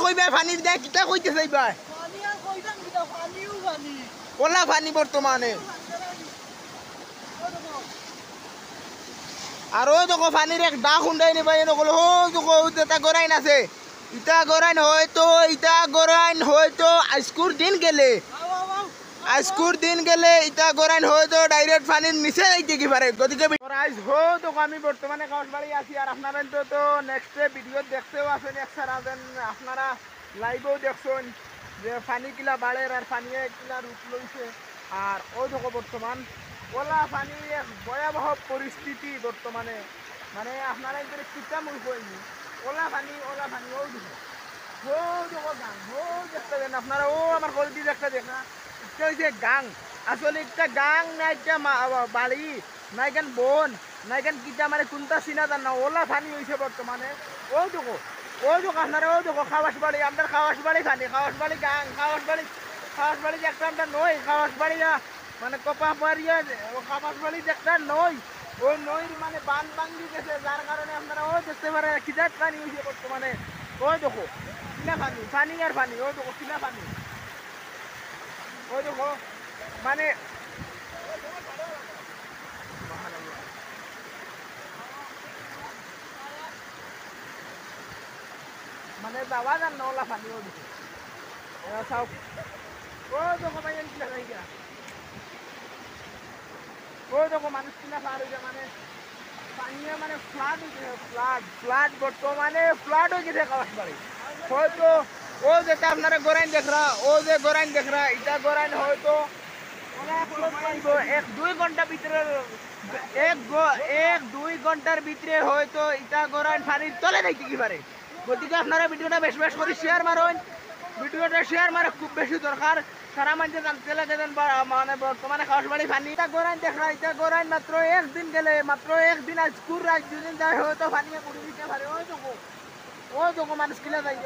কইবা পানির দেখ কিতা কইতে চাইবা পানি আর কইতাম কিটা পানিও পানি ওলা পানি বর্তমানে আর ওই দেখো পানির এক ডাক উন্ডাই নিবা এনে কল হো দেখো এটা গরাইন আছে ইটা গরাইন হয়তো আজকুর দিন গেলে আজকুর দিন গেলে ইটা গরাইন হয়তো ডাইরেক্ট পানির নিচে যাইতে কি পারে গতিকে আজ হো দেখো আমি বর্তমানে কাউসবাড়ি আছি আর আপনারা তো নেক্সট ভিডিও দেখতেও আছেন একসারা আপনারা লাইভেও দেখছেন যে পানি কিলা বাড়ের আর পানি কিলা রূপ লইছে আর ওই দেখো বর্তমান ওলা পানি এক ভয়াবহ পরিস্থিতি বর্তমানে মানে আপনারা এদের কিতা মুখ হয়নি ওলা পানি ও দেখো গাং ও দেখতে দেন আপনারা ও আমার কলটি দেখতে দেখা এটা হচ্ছে গাং আসলে একটা গাং না একটা বাড়ি না এখান বন না এখান কিতা মানে কোনটা চিনা জান না ওলা পানি হয়েছে বর্তমানে ও দেখো আপনারা ও দেখো খাওয়াসবাড়ি আমাদের খাওয়াসবাড়ি পানি খাওয়াসবাড়ি গাং খাওয়াসবাড়ি যে একটা আমরা নই খাওয়াসবাড়ি মানে কপাপাড়িয়া খাওয়াসবাড়ি যে একটা নই ওই নইর মানে বান ভাঙ্গি গেছে যার কারণে আপনারা ও দেখতে পারে কিজাত পানি হয়েছে বর্তমানে ওই দেখো কিনা পানি আর পানি ওই দেখো কিনা পানি ওই দেখো মানে মানে যাওয়া যান না ওলা পানি ওই দেখো এরা চাও ওই দেখো ভাই কিনা জায়গা ওই দেখো মানুষ কিনা পার হয়ে যায় মানে পানিয়ে মানে ফ্লাড বর্তমানে ফ্লাড হয়ে গেছে কাওয়াসবাড়ি হয়তো ও যেটা আপনারা গোরাইন দেখ রা এটা গোরাইন হয়তো এক দুই ঘন্টার ভিতরে হয়তো এটা গোরাইন পানির তলে যাইতে কি পারে গতিকে আপনারা ভিডিওটা বেশ করে শেয়ার মারুন ভিডিওটা শেয়ার মারা খুব বেশি দরকার সারা মানুষের জানতে লাগে মানে বর্তমানে কাওয়াসবাড়ি পানি এটা গোরাইন মাত্র একদিন গেলে আজকুর রাত দুদিন যায় হয়তো পানি কুড়ি দিতে পারে ওই দেখো মানুষ কিলা যাই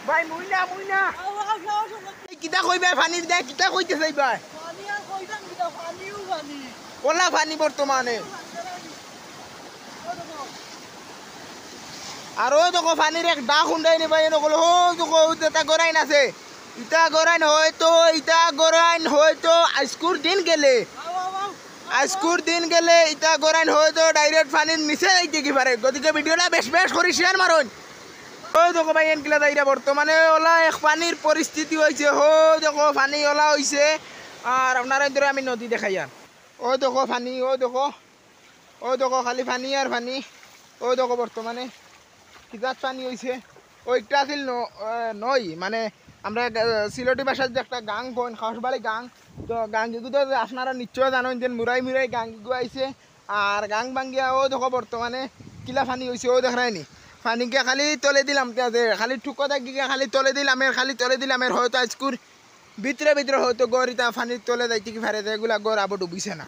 ভাই মুইনা কিতা কইবা পানির দেখ কিতা কইতে চাইবা পানি আর কইতাম কিটা পানিও পানি ওলা পানি বর্তমানে আর ওই দেখো পানির এক ডাক উন্ডাই নিবা এনে কল হো দেখো এটা গরাইন আছে ইটা গরাইন হয়তো আজকুর দিন গেলে ইটা গরাইন হয়তো ডাইরেক্ট পানির নিচে যাইতে কি পারে গতিকে ভিডিওটা বেশ করে শেয়ার মারুন ওই দেখো ভাই এনকিলা যাইরা বর্তমানে ওলা এক পানির পরিস্থিতি হয়েছে দেখো পানি ওলা হয়েছে আর আপনারা ধরে আমি নদী দেখাই আর ওই দেখো পানি ওই দেখো খালি পানি আর পানি ওই দেখো বর্তমানে কিজাত পানি হয়েছে ওইটা আছিল নই মানে আমরা সিলেটি ভাষার যে একটা গাং কইন খাওয়াসবাড়ি গাং তো গাং তো আপনারা নিশ্চয় জানেন যে মুরাই গাং আইছে আর গাং ভাঙ্গিয়া ও দেখো বর্তমানে কিলা পানি হয়েছে ও দেখায়নি পানিকে খালি তলে দিলাম খালি ঠুকো থাকিকে খালি তলে দিলাম এর হয়তো আজকুর ভিতরে হয়তো গড় ইটা পানির তলে যাইতে কি পারে এগুলা গড় আবার ডুবিছে না।